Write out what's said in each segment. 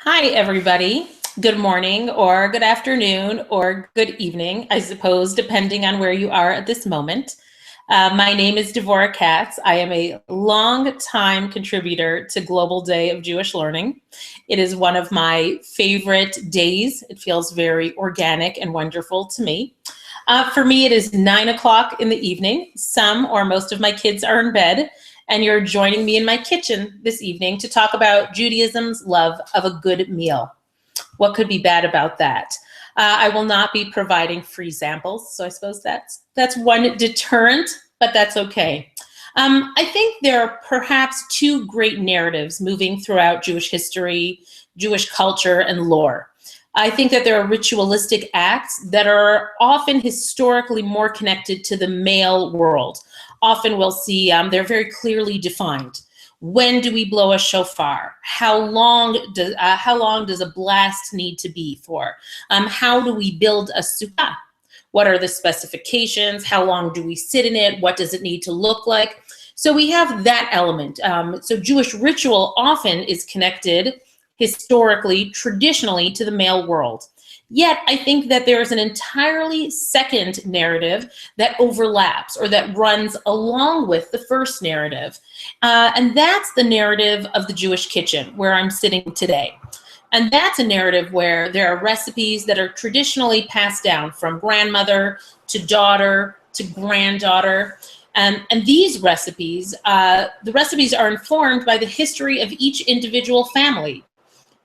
Hi, everybody. Good morning or good afternoon or good evening, I suppose, depending on where you are at this moment. My name is Devorah Katz. I am a long-time contributor to Global Day of Jewish Learning. It is one of my favorite days. It feels very organic and wonderful to me. For me, it is 9 o'clock in the evening. Some or most of my kids are in bed, and you're joining me in my kitchen this evening to talk about Judaism's love of a good meal. What could be bad about that? I will not be providing free samples, so I suppose that's one deterrent, but that's okay. I think there are perhaps two great narratives moving throughout Jewish history, Jewish culture, and lore. I think that there are ritualistic acts that are often historically more connected to the male world. Often we'll see they're very clearly defined. When do we blow a shofar? How long does a blast need to be for? How do we build a sukkah? What are the specifications? How long do we sit in it? What does it need to look like? So we have that element. So Jewish ritual often is connected historically, traditionally, to the male world. Yet I think that there is an entirely second narrative that overlaps or that runs along with the first narrative. And that's the narrative of the Jewish kitchen, where I'm sitting today. And that's a narrative where there are recipes that are traditionally passed down from grandmother to daughter to granddaughter. And these recipes, the recipes are informed by the history of each individual family.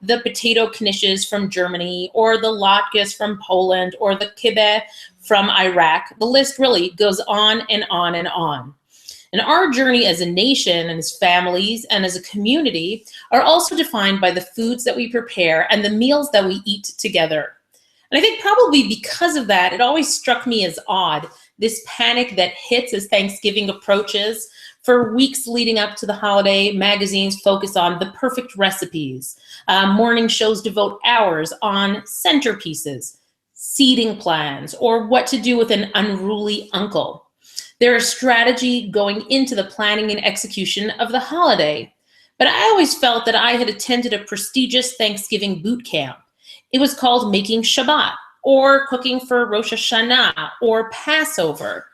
The potato knishes from Germany, or the latkes from Poland, or the kibbeh from Iraq. The list really goes on and on and on. And our journey as a nation and as families and as a community are also defined by the foods that we prepare and the meals that we eat together. And I think probably because of that, it always struck me as odd, this panic that hits as Thanksgiving approaches. For weeks leading up to the holiday, magazines focus on the perfect recipes. Morning shows devote hours on centerpieces, seating plans, or what to do with an unruly uncle. There is strategy going into the planning and execution of the holiday. But I always felt that I had attended a prestigious Thanksgiving boot camp. It was called Making Shabbat, or cooking for Rosh Hashanah, or Passover.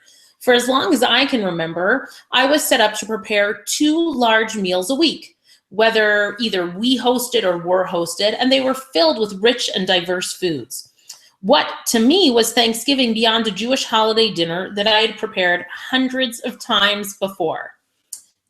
For as long as I can remember, I was set up to prepare 2 large meals a week, whether either we hosted or were hosted, and they were filled with rich and diverse foods. What to me was Thanksgiving beyond a Jewish holiday dinner that I had prepared hundreds of times before.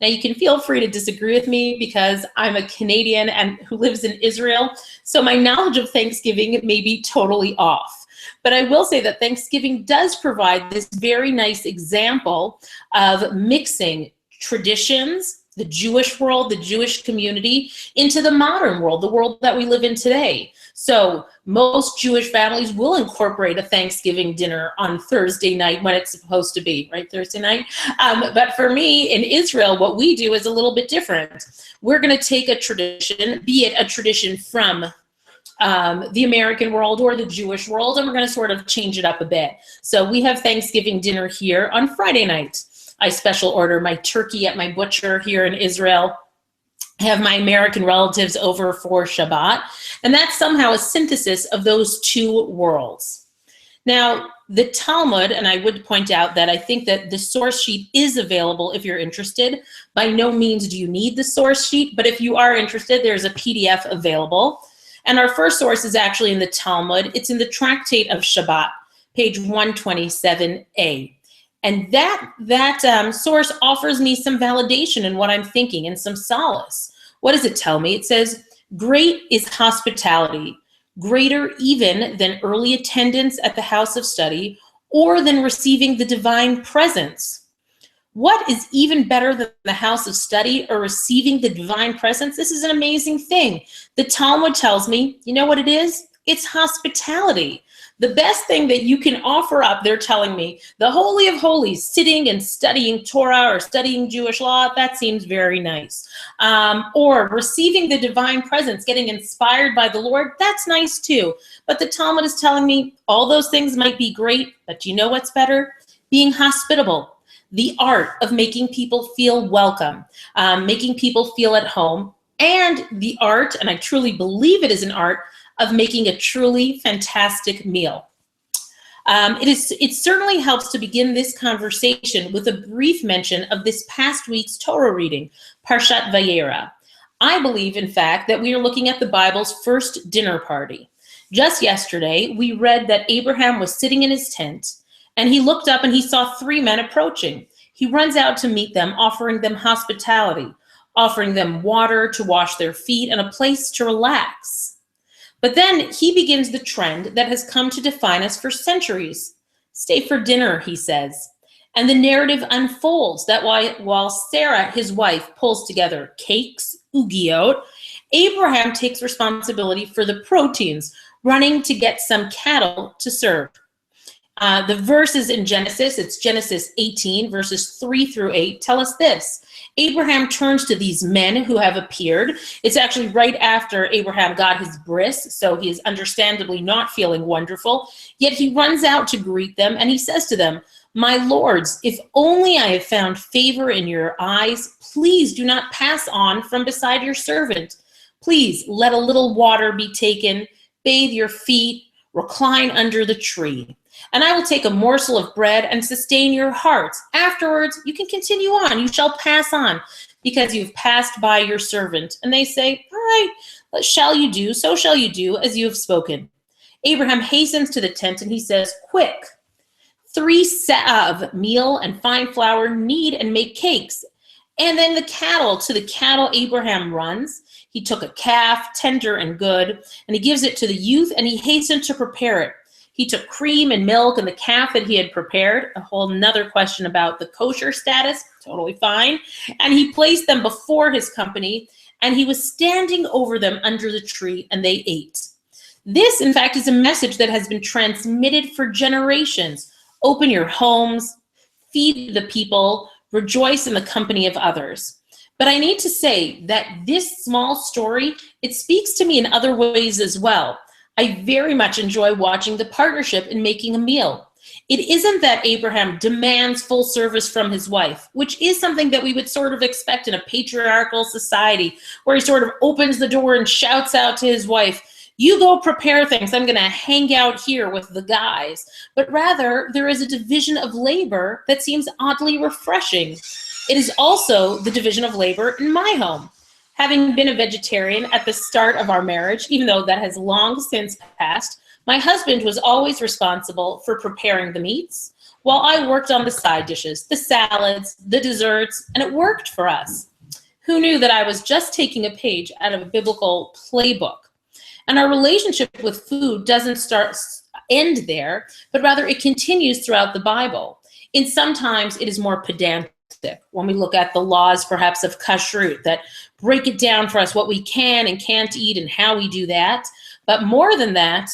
Now you can feel free to disagree with me because I'm a Canadian and who lives in Israel, so my knowledge of Thanksgiving may be totally off. But I will say that Thanksgiving does provide this very nice example of mixing traditions, the Jewish world, the Jewish community, into the modern world, the world that we live in today. So most Jewish families will incorporate a Thanksgiving dinner on Thursday night when it's supposed to be, right, Thursday night? But for me, in Israel, what we do is a little bit different. We're going to take a tradition, be it a tradition from the American world or the Jewish world, and we're going to sort of change it up a bit. So we have Thanksgiving dinner here on Friday night. I special order my turkey at my butcher here in Israel. I have my American relatives over for Shabbat, and that's somehow a synthesis of those two worlds. Now, the Talmud, and I would point out that I think that the source sheet is available if you're interested. By no means do you need the source sheet, but if you are interested, there's a PDF available. And our first source is actually in the Talmud. It's in the Tractate of Shabbat, page 127a. And that source offers me some validation in what I'm thinking and some solace. What does it tell me? It says, great is hospitality, greater even than early attendance at the house of study or than receiving the divine presence. What is even better than the house of study or receiving the divine presence? This is an amazing thing. The Talmud tells me, you know what it is? It's hospitality. The best thing that you can offer up, they're telling me, the Holy of Holies, sitting and studying Torah or studying Jewish law, that seems very nice. Or receiving the divine presence, getting inspired by the Lord, that's nice too. But the Talmud is telling me all those things might be great, but you know what's better? Being hospitable. The art of making people feel welcome, making people feel at home, and the art, and I truly believe it is an art, of making a truly fantastic meal. It certainly helps to begin this conversation with a brief mention of this past week's Torah reading, Parshat Vayera. I believe, in fact, that we are looking at the Bible's first dinner party. Just yesterday, we read that Abraham was sitting in his tent, and he looked up and he saw 3 men approaching. He runs out to meet them, offering them hospitality, offering them water to wash their feet and a place to relax. But then he begins the trend that has come to define us for centuries. Stay for dinner, he says. And the narrative unfolds that while Sarah, his wife, pulls together cakes, ugiot, Abraham takes responsibility for the proteins, running to get some cattle to serve. The verses in Genesis, it's Genesis 18, verses 3 through 8, tell us this. Abraham turns to these men who have appeared. It's actually right after Abraham got his bris, so he is understandably not feeling wonderful. Yet he runs out to greet them, and he says to them, "My lords, if only I have found favor in your eyes, please do not pass on from beside your servant. Please let a little water be taken, bathe your feet, recline under the tree. And I will take a morsel of bread and sustain your hearts. Afterwards, you can continue on. You shall pass on, because you've passed by your servant." And they say, "All right, what shall you do? So shall you do as you have spoken." Abraham hastens to the tent and he says, "Quick, 3 se'ah of meal and fine flour, knead and make cakes." And then to the cattle Abraham runs. He took a calf, tender and good, and he gives it to the youth, and he hastened to prepare it. He took cream and milk and the calf that he had prepared, a whole nother question about the kosher status, totally fine, and he placed them before his company, and he was standing over them under the tree, and they ate. This, in fact, is a message that has been transmitted for generations. Open your homes, feed the people, rejoice in the company of others. But I need to say that this small story, it speaks to me in other ways as well. I very much enjoy watching the partnership in making a meal. It isn't that Abraham demands full service from his wife, which is something that we would sort of expect in a patriarchal society, where he sort of opens the door and shouts out to his wife, "You go prepare things, I'm gonna hang out here with the guys." But rather, there is a division of labor that seems oddly refreshing. It is also the division of labor in my home. Having been a vegetarian at the start of our marriage, even though that has long since passed, my husband was always responsible for preparing the meats, while I worked on the side dishes, the salads, the desserts, and it worked for us. Who knew that I was just taking a page out of a biblical playbook? And our relationship with food doesn't end there, but rather it continues throughout the Bible. And sometimes it is more pedantic when we look at the laws, perhaps, of kashrut that break it down for us, what we can and can't eat and how we do that. But more than that,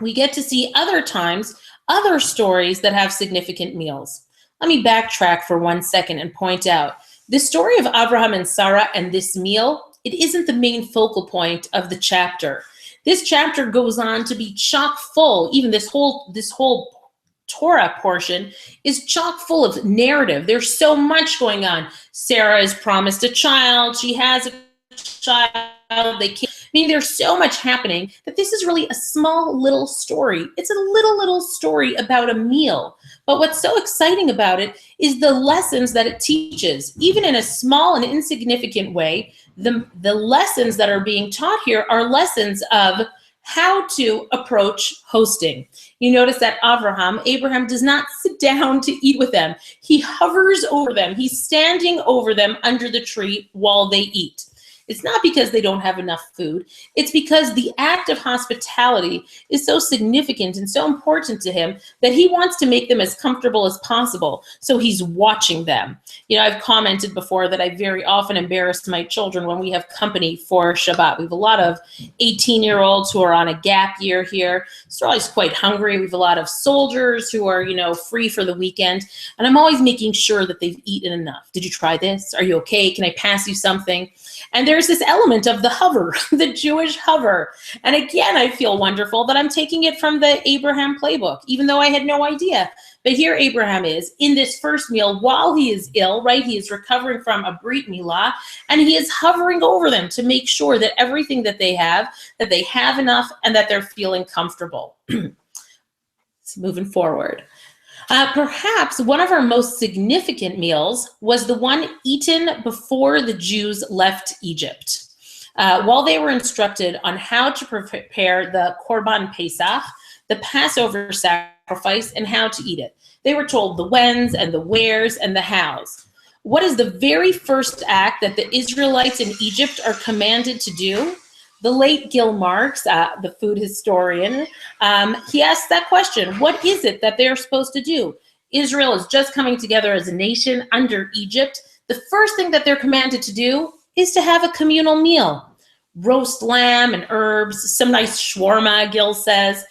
we get to see other times, other stories that have significant meals. Let me backtrack for 1 second and point out the story of Abraham and Sarah and this meal, it isn't the main focal point of the chapter. This chapter goes on to be chock full, even this whole Torah portion is chock full of narrative. There's so much going on. Sarah is promised a child. She has a child. There's so much happening that this is really a small little story. It's a little story about a meal. But what's so exciting about it is the lessons that it teaches. Even in a small and insignificant way, the lessons that are being taught here are lessons of how to approach hosting. You notice that Abraham does not sit down to eat with them. He hovers over them. He's standing over them under the tree while they eat. It's not because they don't have enough food. It's because the act of hospitality is so significant and so important to him that he wants to make them as comfortable as possible. So he's watching them. I've commented before that I very often embarrass my children when we have company for Shabbat. We have a lot of 18-year-olds who are on a gap year here. So they're always quite hungry. We have a lot of soldiers who are, free for the weekend. And I'm always making sure that they've eaten enough. Did you try this? Are you okay? Can I pass you something? And they're there's this element of the hover, the Jewish hover. And again, I feel wonderful that I'm taking it from the Abraham playbook, even though I had no idea. But here Abraham is in this first meal while he is ill, right? He is recovering from a Brit Milah, and he is hovering over them to make sure that everything that they have enough and that they're feeling comfortable. So moving forward. Perhaps one of our most significant meals was the one eaten before the Jews left Egypt. While they were instructed on how to prepare the Korban Pesach, the Passover sacrifice, and how to eat it. They were told the whens and the wheres and the hows. What is the very first act that the Israelites in Egypt are commanded to do? The late Gil Marks, the food historian, he asked that question. What is it that they're supposed to do? Israel is just coming together as a nation under Egypt. The first thing that they're commanded to do is to have a communal meal. Roast lamb and herbs, some nice shawarma, Gil says.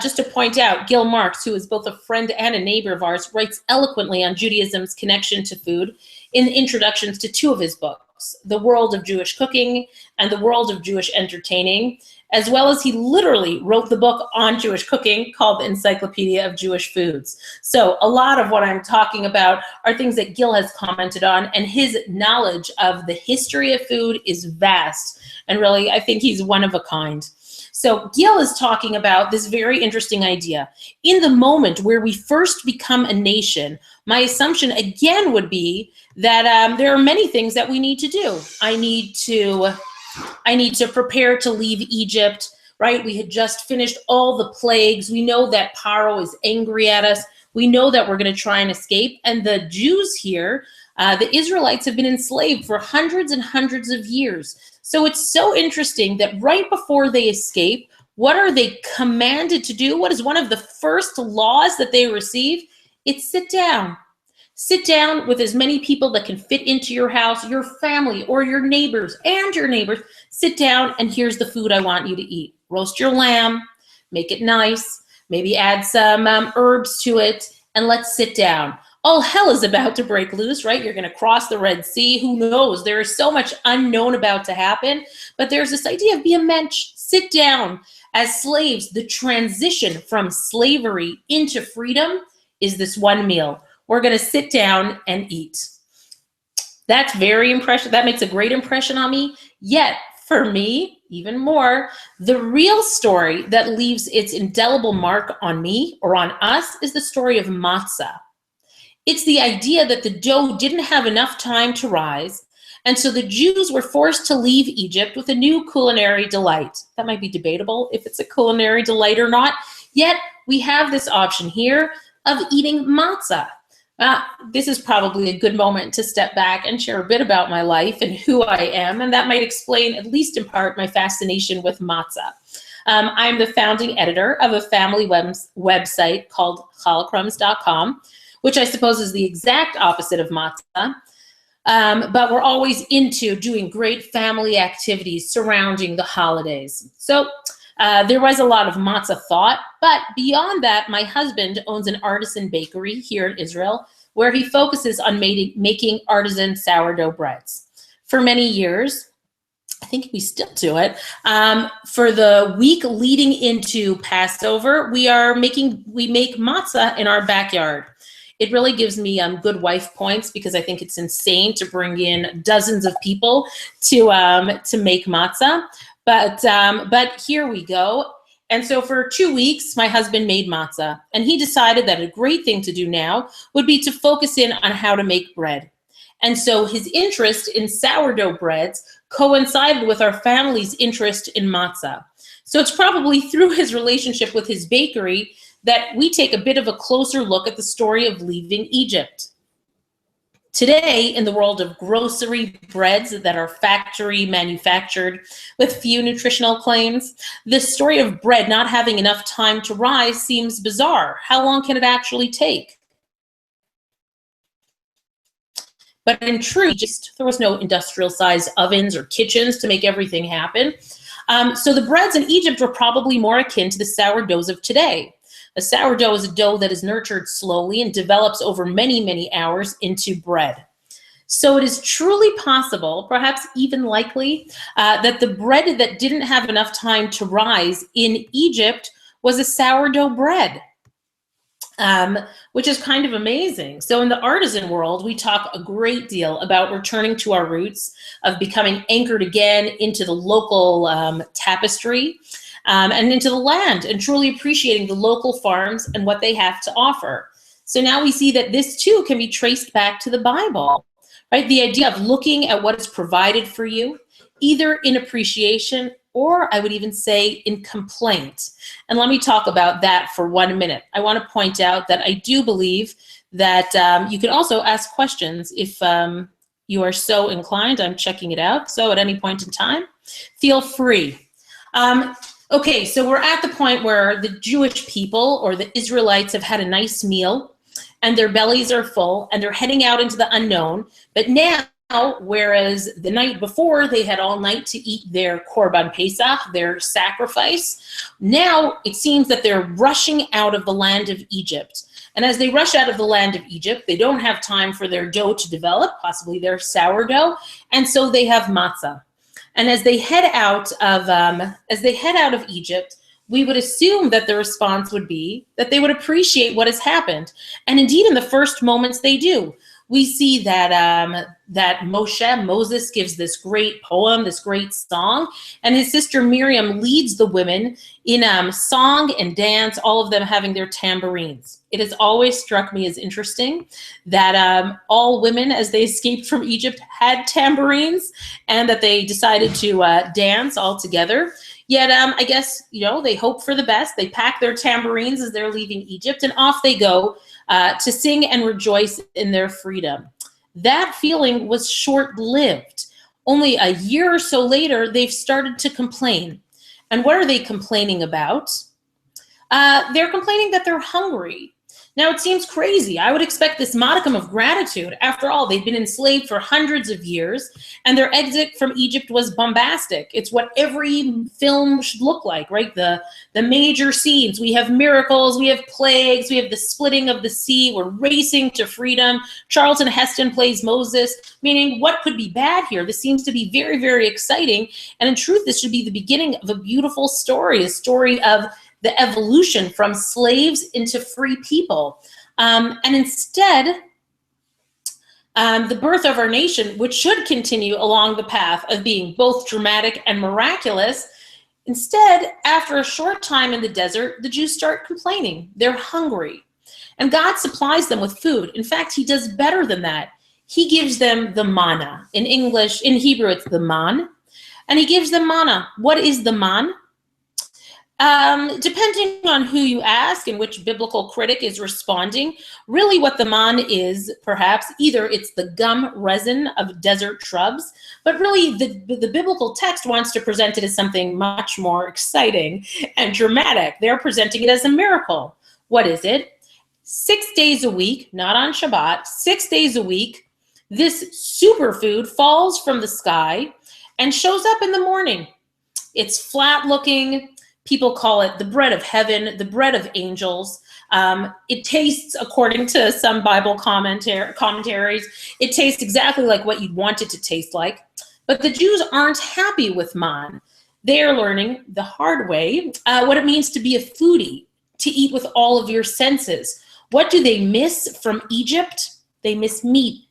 Just to point out, Gil Marks, who is both a friend and a neighbor of ours, writes eloquently on Judaism's connection to food in introductions to two of his books, The World of Jewish Cooking and The World of Jewish Entertaining, as well as he literally wrote the book on Jewish cooking called The Encyclopedia of Jewish Foods. So a lot of what I'm talking about are things that Gil has commented on, and his knowledge of the history of food is vast. And really, I think he's one of a kind. So Gil is talking about this very interesting idea. In the moment where we first become a nation, my assumption again would be that there are many things that we need to do. I need to prepare to leave Egypt, right? We had just finished all the plagues. We know that Paro is angry at us. We know that we're going to try and escape. And the Jews here, the Israelites, have been enslaved for hundreds and hundreds of years. So it's so interesting that right before they escape, what are they commanded to do? What is one of the first laws that they receive? It's sit down. Sit down with as many people that can fit into your house, your family, or your neighbors and your neighbors. Sit down, and here's the food I want you to eat. Roast your lamb, make it nice, maybe add some herbs to it, and let's sit down. All hell is about to break loose, right? You're going to cross the Red Sea. Who knows? There is so much unknown about to happen. But there's this idea of be a mensch, sit down. As slaves, the transition from slavery into freedom is this one meal. We're going to sit down and eat. That's very impressive. That makes a great impression on me. Yet, for me, even more, the real story that leaves its indelible mark on me or on us is the story of matzah. It's the idea that the dough didn't have enough time to rise, and so the Jews were forced to leave Egypt with a new culinary delight. That might be debatable if it's a culinary delight or not, yet we have this option here of eating matzah. This is probably a good moment to step back and share a bit about my life and who I am, and that might explain, at least in part, my fascination with matzah. I'm the founding editor of a family website called chalacrumbs.com, which I suppose is the exact opposite of matzah. But we're always into doing great family activities surrounding the holidays. So there was a lot of matzah thought, but beyond that, my husband owns an artisan bakery here in Israel where he focuses on making artisan sourdough breads. For many years, I think we still do it, for the week leading into Passover, we make matzah in our backyard. It really gives me good wife points because I think it's insane to bring in dozens of people to make matzah. But here we go. And so for 2 weeks, my husband made matzah, and he decided that a great thing to do now would be to focus in on how to make bread. And so his interest in sourdough breads coincided with our family's interest in matzah. So it's probably through his relationship with his bakery that we take a bit of a closer look at the story of leaving Egypt. Today, in the world of grocery breads that are factory manufactured with few nutritional claims, the story of bread not having enough time to rise seems bizarre. How long can it actually take? But in truth, there was no industrial-sized ovens or kitchens to make everything happen. So the breads in Egypt were probably more akin to the sourdoughs of today. A sourdough is a dough that is nurtured slowly and develops over many, many hours into bread. So it is truly possible, perhaps even likely, that the bread that didn't have enough time to rise in Egypt was a sourdough bread. Which is kind of amazing. So in the artisan world, we talk a great deal about returning to our roots, of becoming anchored again into the local tapestry and into the land, and truly appreciating the local farms and what they have to offer. So now we see that this too can be traced back to the Bible, right? The idea of looking at what is provided for you, either in appreciation or I would even say in complaint. And let me talk about that for 1 minute. I want to point out that I do believe that you can also ask questions if you are so inclined. I'm checking it out. So at any point in time, feel free. Okay, so we're at the point where the Jewish people or the Israelites have had a nice meal and their bellies are full and they're heading out into the unknown. But now, whereas the night before they had all night to eat their Korban Pesach, their sacrifice, now it seems that they're rushing out of the land of Egypt. And as they rush out of the land of Egypt, they don't have time for their dough to develop, possibly their sourdough, and so they have matzah. And as they head out of Egypt, we would assume that the response would be that they would appreciate what has happened. And indeed, in the first moments, they do. We see that Moses gives this great poem, this great song, and his sister Miriam leads the women in song and dance, all of them having their tambourines. It has always struck me as interesting that all women, as they escaped from Egypt, had tambourines, and that they decided to dance all together. Yet, I guess, they hope for the best. They pack their tambourines as they're leaving Egypt, and off they go to sing and rejoice in their freedom. That feeling was short-lived. Only a year or so later, they've started to complain. And what are they complaining about? They're complaining that they're hungry. Now, it seems crazy. I would expect this modicum of gratitude. After all, they've been enslaved for hundreds of years, and their exit from Egypt was bombastic. It's what every film should look like, right? The major scenes. We have miracles, we have plagues, we have the splitting of the sea, we're racing to freedom. Charlton Heston plays Moses, meaning what could be bad here? This seems to be very, very exciting. And in truth, this should be the beginning of a beautiful story, a story of the evolution from slaves into free people. And instead, the birth of our nation, which should continue along the path of being both dramatic and miraculous, instead, after a short time in the desert, the Jews start complaining. They're hungry. And God supplies them with food. In fact, he does better than that. He gives them the manna. In English, in Hebrew, it's the man. And he gives them manna. What is the man? Depending on who you ask and which biblical critic is responding, really what the man is, perhaps, either it's the gum resin of desert shrubs, but really the biblical text wants to present it as something much more exciting and dramatic. They're presenting it as a miracle. What is it? 6 days a week, not on Shabbat, 6 days a week, this superfood falls from the sky and shows up in the morning. It's flat looking. People call it the bread of heaven, the bread of angels. It tastes, according to some Bible commentaries, it tastes exactly like what you'd want it to taste like. But the Jews aren't happy with man. They're learning the hard way what it means to be a foodie, to eat with all of your senses. What do they miss from Egypt? They miss meat,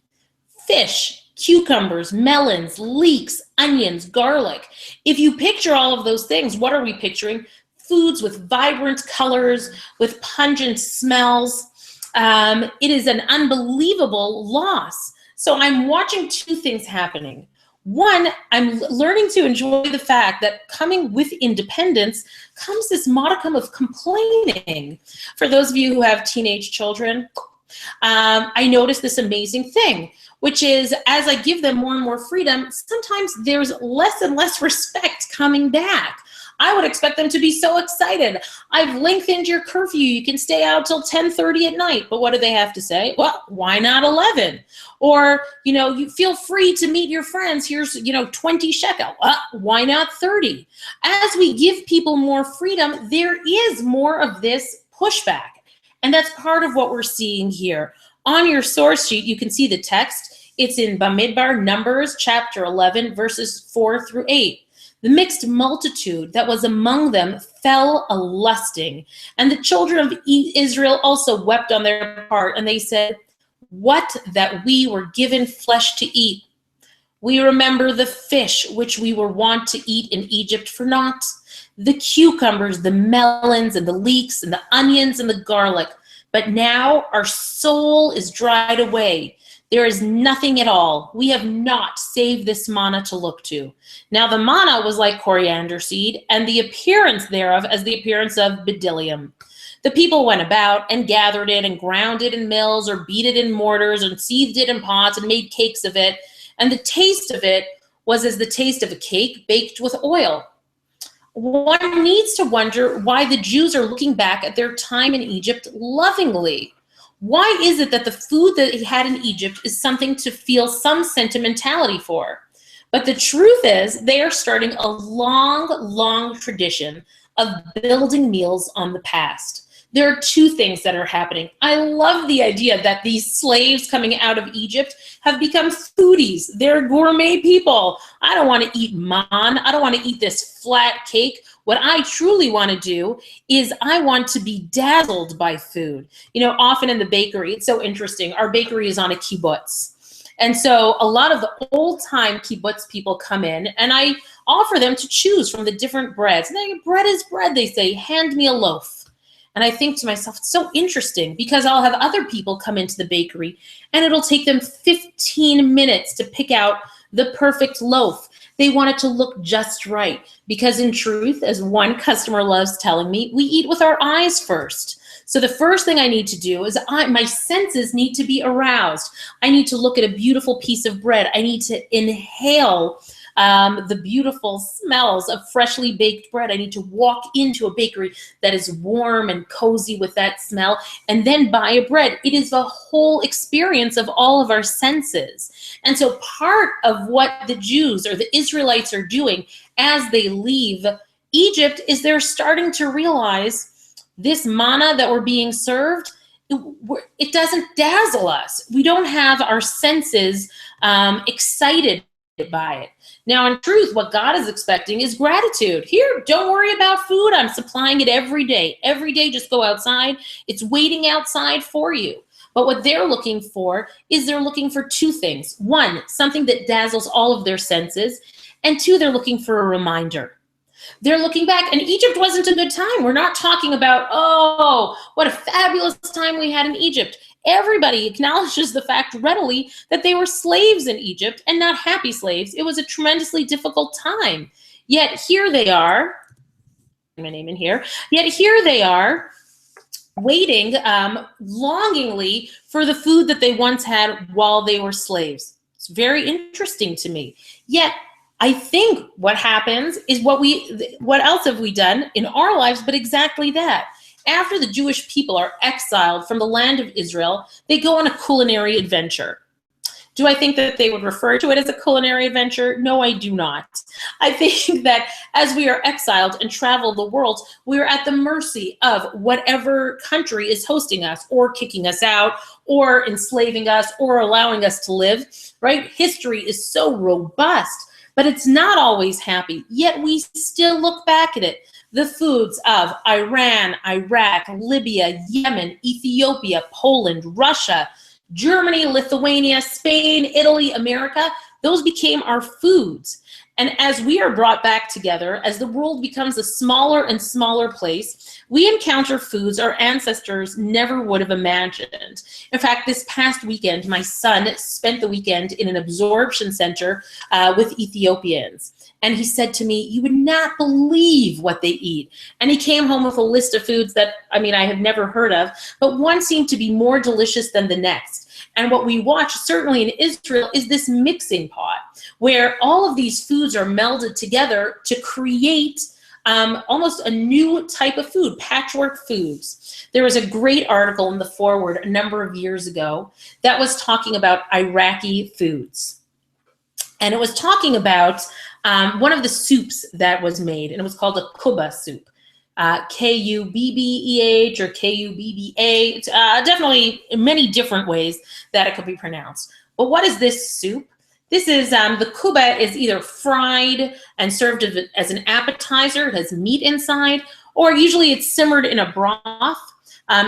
fish, cucumbers, melons, leeks, onions, garlic. If you picture all of those things, what are we picturing? Foods with vibrant colors, with pungent smells. It is an unbelievable loss. So I'm watching two things happening. One, I'm learning to enjoy the fact that coming with independence comes this modicum of complaining. For those of you who have teenage children, I noticed this amazing thing, which is as I give them more and more freedom, sometimes there's less and less respect coming back. I would expect them to be so excited. I've lengthened your curfew. You can stay out till 10:30 at night. But what do they have to say? Well, why not 11? Or, you feel free to meet your friends. Here's, 20 shekel. Why not 30? As we give people more freedom, there is more of this pushback. And that's part of what we're seeing here. On your source sheet, you can see the text. It's in Bamidbar, Numbers, chapter 11, verses 4 through 8. The mixed multitude that was among them fell a-lusting, and the children of Israel also wept on their part, and they said, "What that we were given flesh to eat! We remember the fish which we were wont to eat in Egypt for naught, the cucumbers, the melons, and the leeks, and the onions, and the garlic. But now our soul is dried away. There is nothing at all. We have not save this manna to look to." Now the manna was like coriander seed, and the appearance thereof as the appearance of bdellium. The people went about and gathered it and ground it in mills or beat it in mortars and seethed it in pots and made cakes of it. And the taste of it was as the taste of a cake baked with oil. One needs to wonder why the Jews are looking back at their time in Egypt lovingly. Why is it that the food that they had in Egypt is something to feel some sentimentality for? But the truth is they are starting a long, long tradition of building meals on the past. There are two things that are happening. I love the idea that these slaves coming out of Egypt have become foodies. They're gourmet people. I don't want to eat man. I don't want to eat this flat cake. What I truly want to do is I want to be dazzled by food. You know, often in the bakery, it's so interesting. Our bakery is on a kibbutz. And so a lot of the old time kibbutz people come in and I offer them to choose from the different breads. And they, bread is bread, they say, hand me a loaf. And I think to myself, it's so interesting because I'll have other people come into the bakery and it'll take them 15 minutes to pick out the perfect loaf. They want it to look just right because in truth, as one customer loves telling me, we eat with our eyes first. So the first thing I need to do is my senses need to be aroused. I need to look at a beautiful piece of bread. I need to inhale the beautiful smells of freshly baked bread. I need to walk into a bakery that is warm and cozy with that smell and then buy a bread. It is the whole experience of all of our senses. And so part of what the Jews or the Israelites are doing as they leave Egypt is they're starting to realize this manna that we're being served, it doesn't dazzle us. We don't have our senses excited by it. Now, in truth, what God is expecting is gratitude. Here, don't worry about food. I'm supplying it every day. Every day, just go outside. It's waiting outside for you. But what they're looking for is they're looking for two things. One, something that dazzles all of their senses. And two, they're looking for a reminder. They're looking back, and Egypt wasn't a good time. We're not talking about, oh, what a fabulous time we had in Egypt. Everybody acknowledges the fact readily that they were slaves in Egypt and not happy slaves. It was a tremendously difficult time. Yet here they are, my name in here, yet here they are waiting longingly for the food that they once had while they were slaves. It's very interesting to me. Yet I think what happens is what else have we done in our lives but exactly that. After the Jewish people are exiled from the land of Israel, they go on a culinary adventure. Do I think that they would refer to it as a culinary adventure? No, I do not. I think that as we are exiled and travel the world, we are at the mercy of whatever country is hosting us or kicking us out or enslaving us or allowing us to live, right? History is so robust, but it's not always happy. Yet we still look back at it. The foods of Iran, Iraq, Libya, Yemen, Ethiopia, Poland, Russia, Germany, Lithuania, Spain, Italy, America, those became our foods. And as we are brought back together, as the world becomes a smaller and smaller place, we encounter foods our ancestors never would have imagined. In fact, this past weekend, my son spent the weekend in an absorption center with Ethiopians. And he said to me, you would not believe what they eat. And he came home with a list of foods that, I have never heard of, but one seemed to be more delicious than the next. And what we watch, certainly in Israel, is this mixing pot, where all of these foods are melded together to create almost a new type of food, patchwork foods. There was a great article in the Forward a number of years ago that was talking about Iraqi foods. And it was talking about one of the soups that was made, and it was called a kuba soup. Kubbeh or Kubba. It's definitely many different ways that it could be pronounced. But what is this soup? This is, the kuba is either fried and served as an appetizer. It has meat inside, or usually it's simmered in a broth,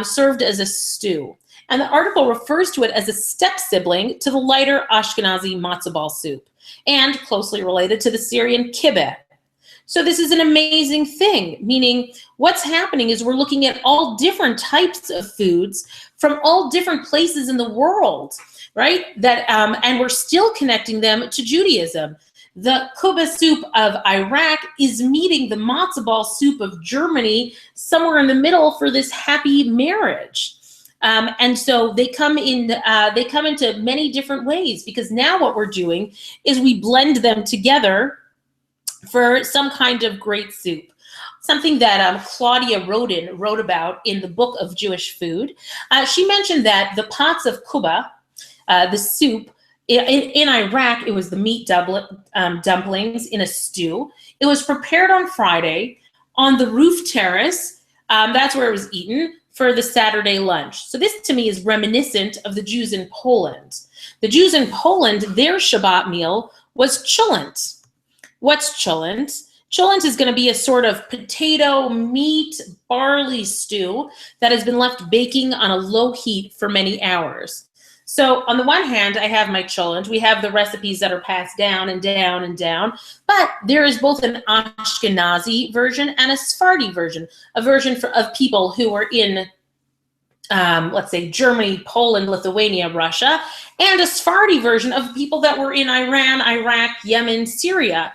served as a stew. And the article refers to it as a step-sibling to the lighter Ashkenazi matzo ball soup, and closely related to the Syrian kibbeh. So this is an amazing thing, meaning what's happening is we're looking at all different types of foods from all different places in the world, right? And we're still connecting them to Judaism. The kuba soup of Iraq is meeting the matzo ball soup of Germany somewhere in the middle for this happy marriage. And so they come into many different ways, because now what we're doing is we blend them together for some kind of great soup. Something that Claudia Rodin wrote about in the Book of Jewish Food. She mentioned that the pots of kuba, the soup, in Iraq, it was the meat dumplings in a stew. It was prepared on Friday on the roof terrace. That's where it was eaten for the Saturday lunch. So this to me is reminiscent of the Jews in Poland. The Jews in Poland, their Shabbat meal was cholent. What's cholent? Cholent is going to be a sort of potato, meat, barley stew that has been left baking on a low heat for many hours. So on the one hand, I have my cholent. We have the recipes that are passed down and down and down, but there is both an Ashkenazi version and a Sephardi version, a version of people who were in let's say Germany, Poland, Lithuania, Russia, and a Sephardi version of people that were in Iran, Iraq, Yemen, Syria,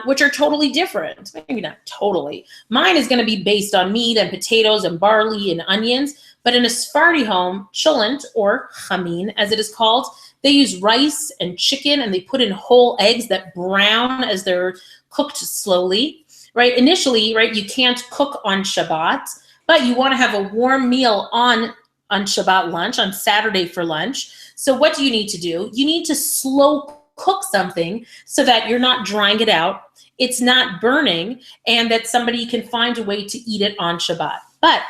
which are totally different. Maybe not totally. Mine is going to be based on meat and potatoes and barley and onions, but in a Sephardi home, cholent, or chamin as it is called, they use rice and chicken, and they put in whole eggs that brown as they're cooked slowly, right? Initially, right, you can't cook on Shabbat, but you want to have a warm meal on Shabbat lunch, on Saturday for lunch. So what do you need to do? You need to slow cook something so that you're not drying it out, it's not burning, and that somebody can find a way to eat it on Shabbat. But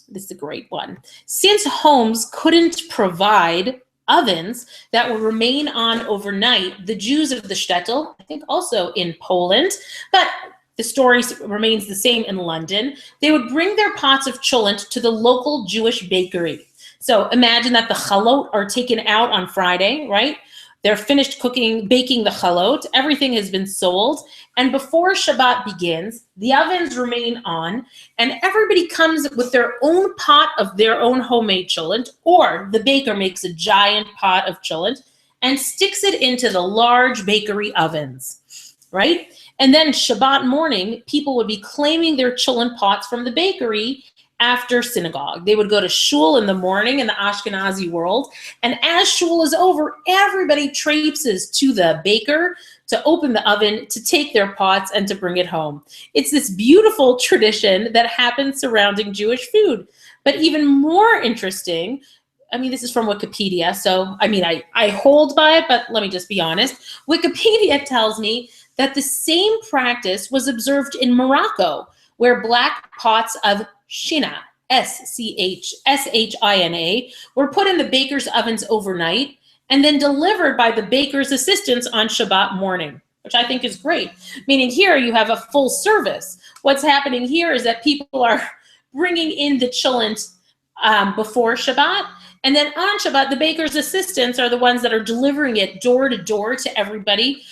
this is a great one. Since homes couldn't provide ovens that would remain on overnight, the Jews of the shtetl, I think also in Poland, but the story remains the same in London, they would bring their pots of cholent to the local Jewish bakery. So imagine that the chalot are taken out on Friday, right? They're finished baking the chalot, everything has been sold, and before Shabbat begins, the ovens remain on, and everybody comes with their own pot of their own homemade cholent, or the baker makes a giant pot of cholent and sticks it into the large bakery ovens, right? And then Shabbat morning, people would be claiming their cholent pots from the bakery after synagogue. They would go to shul in the morning in the Ashkenazi world, and as shul is over, everybody traipses to the baker to open the oven, to take their pots, and to bring it home. It's this beautiful tradition that happens surrounding Jewish food. But even more interesting, I mean, this is from Wikipedia, so I mean, I hold by it, but let me just be honest. Wikipedia tells me that the same practice was observed in Morocco, where black pots of Shina, S-H-I-N-A, were put in the baker's ovens overnight and then delivered by the baker's assistants on Shabbat morning, which I think is great. Meaning here you have a full service. What's happening here is that people are bringing in the cholent before Shabbat, and then on Shabbat, the baker's assistants are the ones that are delivering it door to door to everybody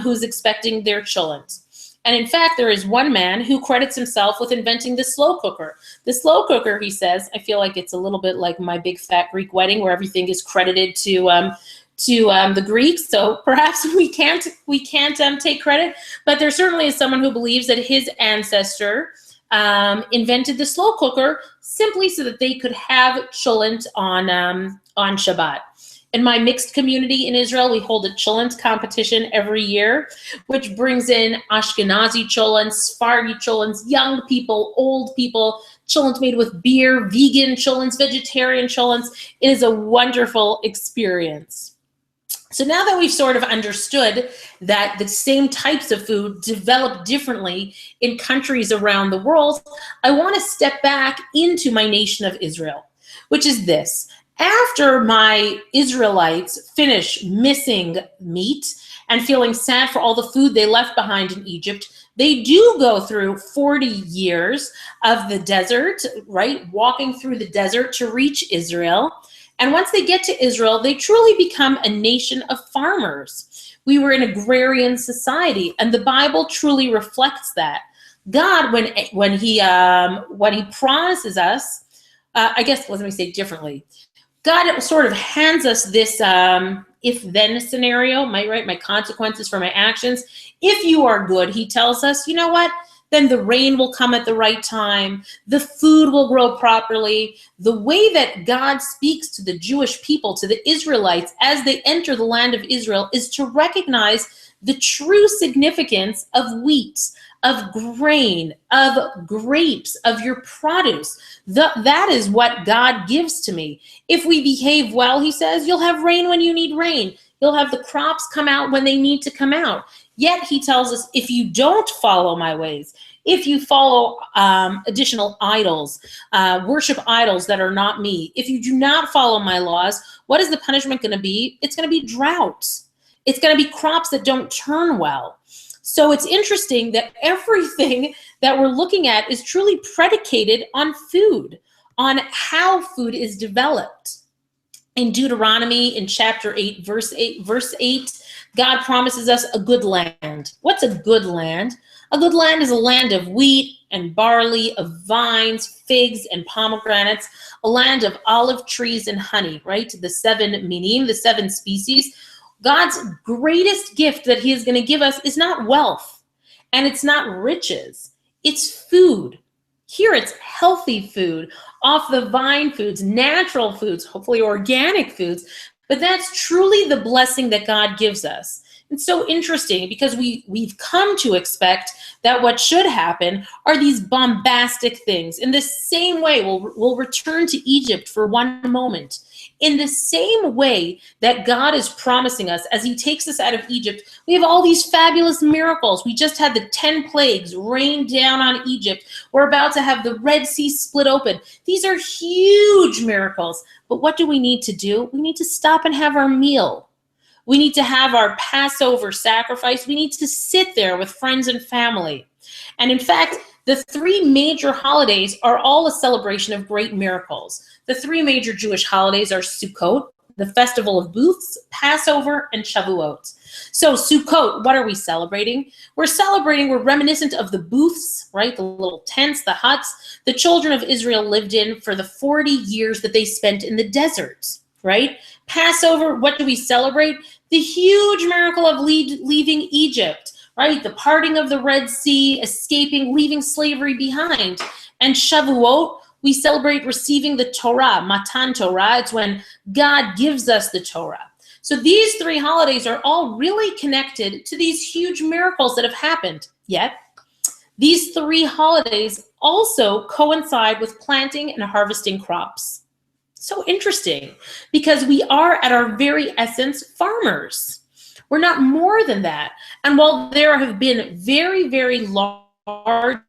who's expecting their cholent. And in fact, there is one man who credits himself with inventing the slow cooker. The slow cooker, he says, I feel like it's a little bit like My Big Fat Greek Wedding, where everything is credited to the Greeks. So perhaps we can't take credit, but there certainly is someone who believes that his ancestor invented the slow cooker simply so that they could have cholent on Shabbat. In my mixed community in Israel, we hold a cholent competition every year, which brings in Ashkenazi cholents, Sephardi cholents, young people, old people, cholent made with beer, vegan cholents, vegetarian cholents. It is a wonderful experience. So now that we've sort of understood that the same types of food develop differently in countries around the world, I want to step back into my nation of Israel, which is this. After my Israelites finish missing meat and feeling sad for all the food they left behind in Egypt, they do go through 40 years of the desert, right? Walking through the desert to reach Israel. And once they get to Israel, they truly become a nation of farmers. We were an agrarian society, and the Bible truly reflects that. God, when he promises us, I guess let me say it differently. God sort of hands us this if-then scenario, my consequences for my actions. If you are good, he tells us, you know what? Then the rain will come at the right time. The food will grow properly. The way that God speaks to the Jewish people, to the Israelites, as they enter the land of Israel, is to recognize the true significance of wheat, of grain, of grapes, of your produce. That is what God gives to me. If we behave well, he says, you'll have rain when you need rain. You'll have the crops come out when they need to come out. Yet he tells us, if you don't follow my ways, if you follow additional idols, worship idols that are not me, if you do not follow my laws, what is the punishment going to be? It's going to be drought. It's going to be crops that don't turn well. So it's interesting that everything that we're looking at is truly predicated on food, on how food is developed. In Deuteronomy, in chapter 8, verse 8, God promises us a good land. What's a good land? A good land is a land of wheat and barley, of vines, figs, and pomegranates, a land of olive trees and honey, right? The 7 minim, the 7 species. God's greatest gift that he is going to give us is not wealth, and it's not riches. It's food. Here it's healthy food, off the vine foods, natural foods, hopefully organic foods, but that's truly the blessing that God gives us. It's so interesting because we've come to expect that what should happen are these bombastic things. In the same way, we'll return to Egypt for one moment. In the same way that God is promising us as he takes us out of Egypt, we have all these fabulous miracles. We just had the 10 plagues rain down on Egypt. We're about to have the Red Sea split open. These are huge miracles. But what do we need to do? We need to stop and have our meal. We need to have our Passover sacrifice. We need to sit there with friends and family. And in fact, the 3 major holidays are all a celebration of great miracles. The 3 major Jewish holidays are Sukkot, the Festival of Booths, Passover, and Shavuot. So Sukkot, what are we celebrating? We're reminiscent of the booths, right? The little tents, the huts, the children of Israel lived in for the 40 years that they spent in the desert, right? Passover, what do we celebrate? The huge miracle of leaving Egypt, right? The parting of the Red Sea, escaping, leaving slavery behind. And Shavuot, we celebrate receiving the Torah, Matan Torah. It's when God gives us the Torah. So these 3 holidays are all really connected to these huge miracles that have happened. Yet, these 3 holidays also coincide with planting and harvesting crops. So interesting, because we are at our very essence farmers. We're not more than that. And while there have been very, very large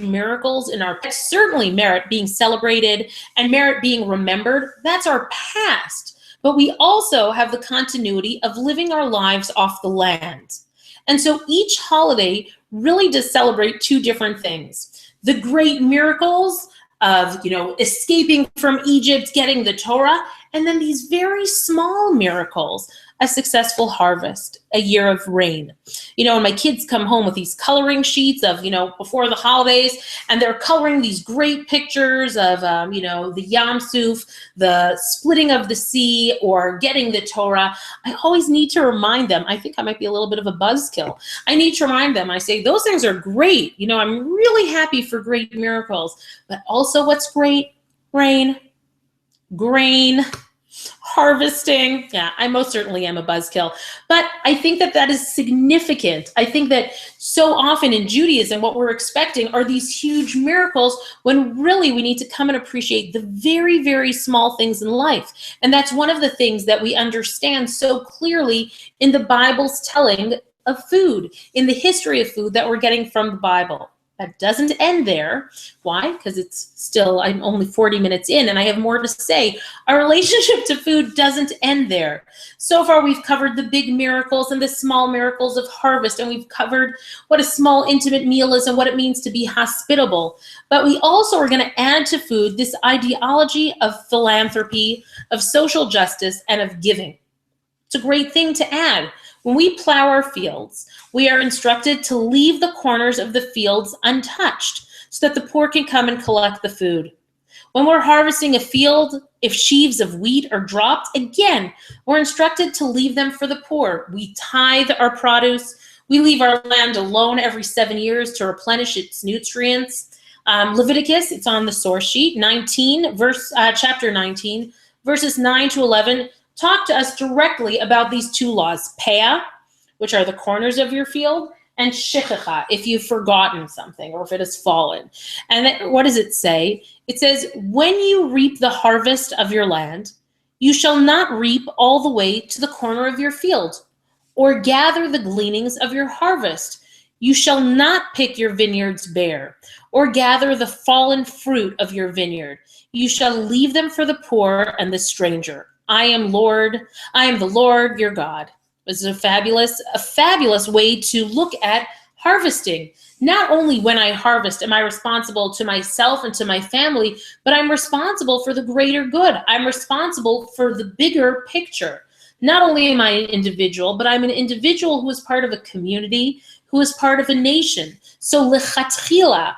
miracles in our past, certainly merit being celebrated and merit being remembered, that's our past. But we also have the continuity of living our lives off the land. And so each holiday really does celebrate 2 different things. The great miracles of, escaping from Egypt, getting the Torah, and then these very small miracles, a successful harvest, a year of rain. When my kids come home with these coloring sheets of, before the holidays, and they're coloring these great pictures of, the Yam Suf, the splitting of the sea, or getting the Torah, I always need to remind them. I think I might be a little bit of a buzzkill. I need to remind them. I say, those things are great. I'm really happy for great miracles, but also what's great? Rain, grain, harvesting. Yeah, I most certainly am a buzzkill, but I think that is significant. I think that so often in Judaism, what we're expecting are these huge miracles when really we need to come and appreciate the very, very small things in life. And that's one of the things that we understand so clearly in the Bible's telling of food, in the history of food that we're getting from the Bible. that doesn't end there. Why? Because I'm only 40 minutes in and I have more to say. Our relationship to food doesn't end there. So far, we've covered the big miracles and the small miracles of harvest, and we've covered what a small, intimate meal is and what it means to be hospitable. But we also are going to add to food this ideology of philanthropy, of social justice, and of giving. It's a great thing to add. When we plow our fields, we are instructed to leave the corners of the fields untouched so that the poor can come and collect the food. When we're harvesting a field, if sheaves of wheat are dropped, again, we're instructed to leave them for the poor. We tithe our produce. We leave our land alone every 7 years to replenish its nutrients. Leviticus, it's on the source sheet, chapter 19, verses 9 to 11, talk to us directly about these two laws, peah, which are the corners of your field, and shechicha, if you've forgotten something or if it has fallen. And what does it say? It says, when you reap the harvest of your land, you shall not reap all the way to the corner of your field, or gather the gleanings of your harvest. You shall not pick your vineyards bare, or gather the fallen fruit of your vineyard. You shall leave them for the poor and the stranger. I am the Lord your God. This is a fabulous way to look at harvesting. Not only when I harvest am I responsible to myself and to my family, but I'm responsible for the greater good. I'm responsible for the bigger picture. Not only am I an individual, but I'm an individual who is part of a community, who is part of a nation. So lechatchila,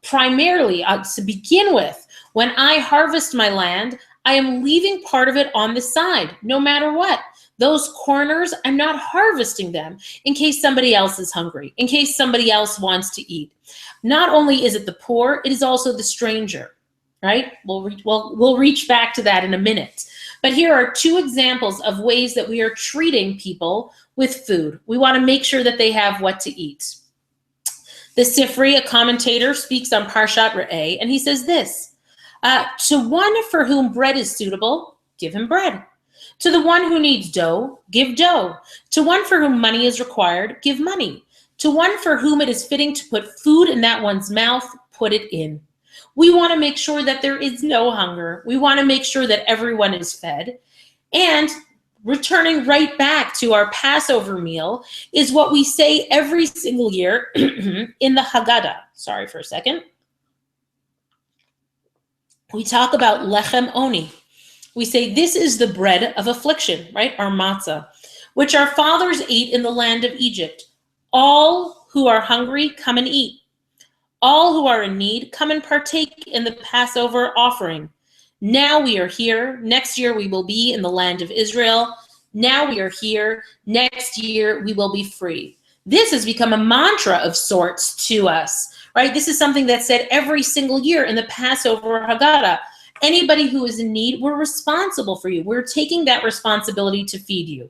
primarily, to begin with, when I harvest my land, I am leaving part of it on the side, no matter what. Those corners, I'm not harvesting them in case somebody else is hungry, in case somebody else wants to eat. Not only is it the poor, it is also the stranger, right? We'll reach back to that in a minute. But here are two examples of ways that we are treating people with food. We want to make sure that they have what to eat. The Sifri, a commentator, speaks on Parshat Re'eh, and he says this, to one for whom bread is suitable, give him bread. To the one who needs dough, give dough. To one for whom money is required, give money. To one for whom it is fitting to put food in that one's mouth, put it in. We want to make sure that there is no hunger. We want to make sure that everyone is fed. And returning right back to our Passover meal is what we say every single year in the Haggadah. Sorry for a second. We talk about lechem oni. We say this is the bread of affliction, right? Our matzah, which our fathers ate in the land of Egypt. All who are hungry, come and eat. All who are in need, come and partake in the Passover offering. Now we are here. Next year we will be in the land of Israel. Now we are here. Next year we will be free. This has become a mantra of sorts to us, right? This is something that's said every single year in the Passover Haggadah. Anybody who is in need, we're responsible for you. We're taking that responsibility to feed you.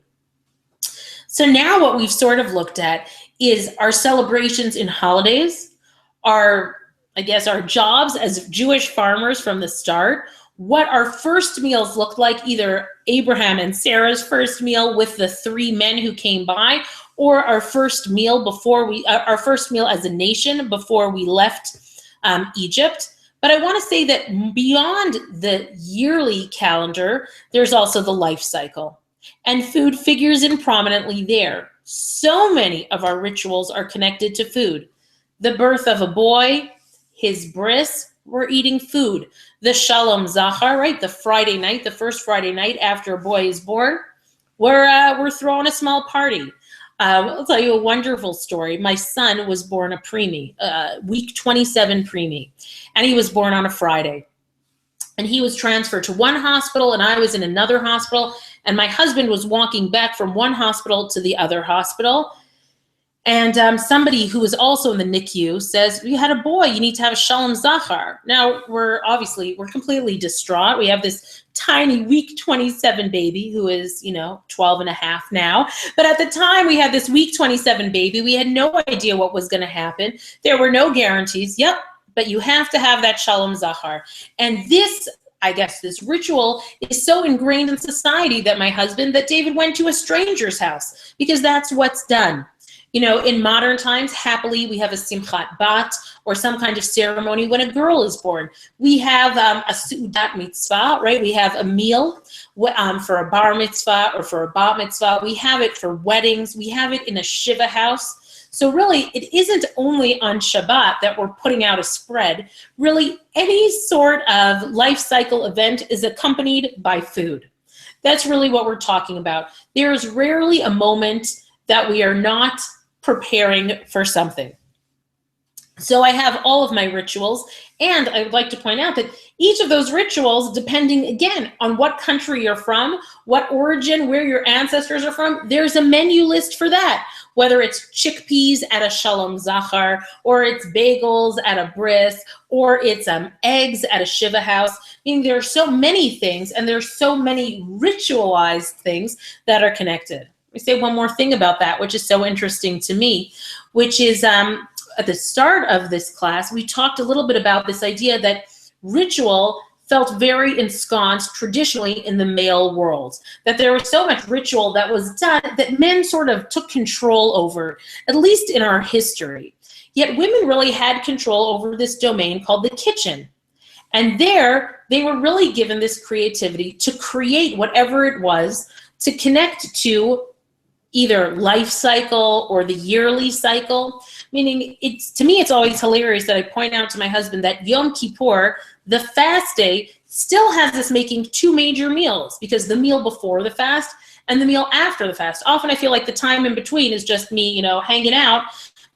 So now what we've sort of looked at is our celebrations in holidays, our jobs as Jewish farmers from the start, what our first meals looked like, either Abraham and Sarah's first meal with the 3 men who came by, or our first meal as a nation before we left Egypt. But I want to say that beyond the yearly calendar, there's also the life cycle. And food figures in prominently there. So many of our rituals are connected to food. The birth of a boy, his bris, we're eating food. The Shalom Zachar, right? The first Friday night after a boy is born, we're throwing a small party. I'll tell you a wonderful story. My son was born a preemie, week 27 preemie, and he was born on a Friday. And he was transferred to one hospital, and I was in another hospital, and my husband was walking back from one hospital to the other hospital. And somebody who was also in the NICU says, you had a boy, you need to have a Shalom Zachar. Now, we're completely distraught. We have this tiny week 27 baby who is, 12 and a half now. But at the time we had this week 27 baby, we had no idea what was going to happen. There were no guarantees. Yep, but you have to have that Shalom Zachar. And this ritual is so ingrained in society that David went to a stranger's house because that's what's done. In modern times, happily, we have a simchat bat, or some kind of ceremony when a girl is born. We have a su'udat mitzvah, right? We have a meal for a bar mitzvah or for a bat mitzvah. We have it for weddings. We have it in a shiva house. So really, it isn't only on Shabbat that we're putting out a spread. Really, any sort of life cycle event is accompanied by food. That's really what we're talking about. There is rarely a moment that we are not preparing for something. So I have all of my rituals, and I would like to point out that each of those rituals, depending again on what country you're from, what origin, where your ancestors are from, there's a menu list for that. Whether it's chickpeas at a shalom zachar, or it's bagels at a bris, or it's eggs at a shiva house. There are so many things, and there's so many ritualized things that are connected. Let me say one more thing about that, which is so interesting to me, which is at the start of this class, we talked a little bit about this idea that ritual felt very ensconced traditionally in the male world, that there was so much ritual that was done that men sort of took control over, at least in our history. Yet women really had control over this domain called the kitchen. And there, they were really given this creativity to create whatever it was to connect to either life cycle or the yearly cycle. Meaning, to me, it's always hilarious that I point out to my husband that Yom Kippur, the fast day, still has us making two major meals, because the meal before the fast and the meal after the fast. Often I feel like the time in between is just me, hanging out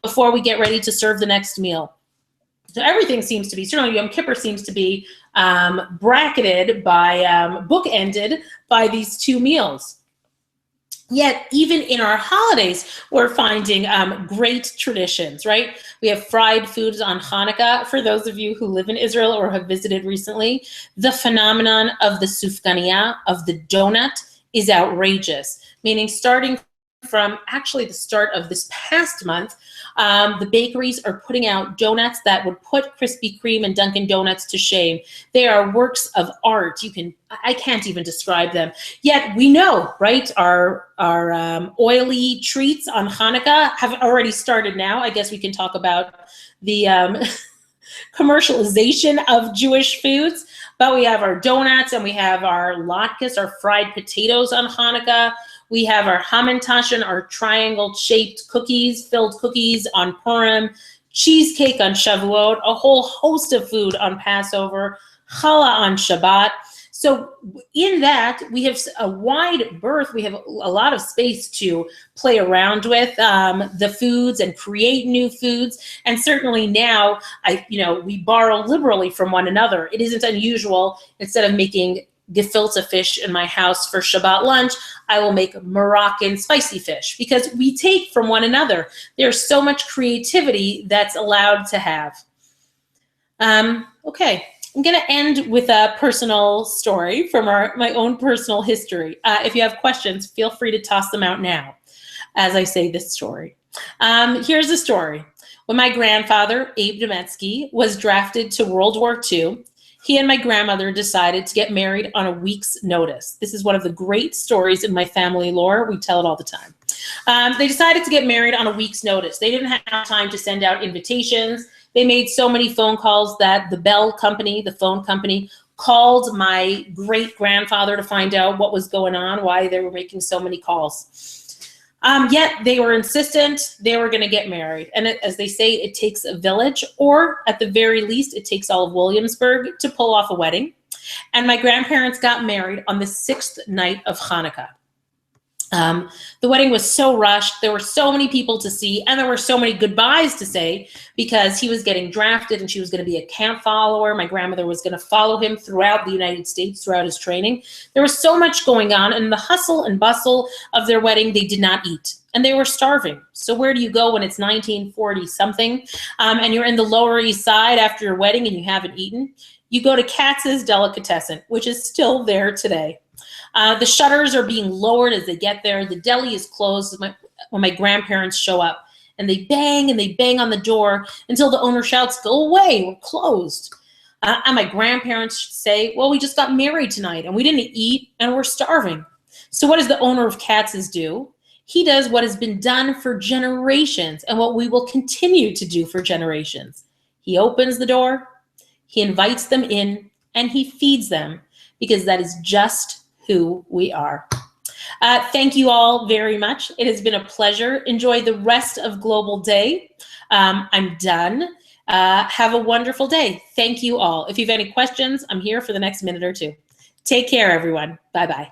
before we get ready to serve the next meal. So everything seems to be, certainly Yom Kippur seems to be bracketed by, bookended by these two meals. Yet, even in our holidays, we're finding great traditions, right? We have fried foods on Hanukkah. For those of you who live in Israel or have visited recently, the phenomenon of the sufganiyah, of the donut, is outrageous. Meaning, starting from actually the start of this past month, the bakeries are putting out donuts that would put Krispy Kreme and Dunkin' Donuts to shame. They are works of art. I can't even describe them. Yet we know, right? Our oily treats on Hanukkah have already started now. I guess we can talk about the commercialization of Jewish foods. But we have our donuts, and we have our latkes, our fried potatoes on Hanukkah. We have our hamantashen, our triangle-shaped cookies, filled cookies on Purim, cheesecake on Shavuot, a whole host of food on Passover, challah on Shabbat. So in that, we have a wide berth. We have a lot of space to play around with the foods and create new foods. And certainly now, we borrow liberally from one another. It isn't unusual, instead of making gefilte fish in my house for Shabbat lunch, I will make Moroccan spicy fish, because we take from one another. There's so much creativity that's allowed to have. Okay, I'm going to end with a personal story from my own personal history. If you have questions, feel free to toss them out now as I say this story. Here's the story. When my grandfather, Abe Demetsky, was drafted to World War II, he and my grandmother decided to get married on a week's notice. This is one of the great stories in my family lore. We tell it all the time. They decided to get married on a week's notice. They didn't have time to send out invitations. They made so many phone calls that the Bell company, the phone company, called my great-grandfather to find out what was going on, why they were making so many calls. Yet they were insistent they were going to get married. And as they say, it takes a village, or at the very least, it takes all of Williamsburg to pull off a wedding. And my grandparents got married on the 6th night of Hanukkah. The wedding was so rushed. There were so many people to see, and there were so many goodbyes to say, because he was getting drafted and she was going to be a camp follower. My grandmother was going to follow him throughout the United States, throughout his training. There was so much going on, and the hustle and bustle of their wedding, they did not eat, and they were starving. So where do you go when it's 1940 something, and you're in the Lower East Side after your wedding and you haven't eaten? You go to Katz's Delicatessen, which is still there today. The shutters are being lowered as they get there. The deli is closed when my grandparents show up, and they bang on the door until the owner shouts, "Go away, we're closed." And my grandparents say, "Well, we just got married tonight and we didn't eat and we're starving." So what does the owner of Katz's do? He does what has been done for generations and what we will continue to do for generations. He opens the door, he invites them in, and he feeds them because that is just who we are. Thank you all very much. It has been a pleasure. Enjoy the rest of Global Day. I'm done. Have a wonderful day. Thank you all. If you have any questions, I'm here for the next minute or two. Take care, everyone. Bye-bye.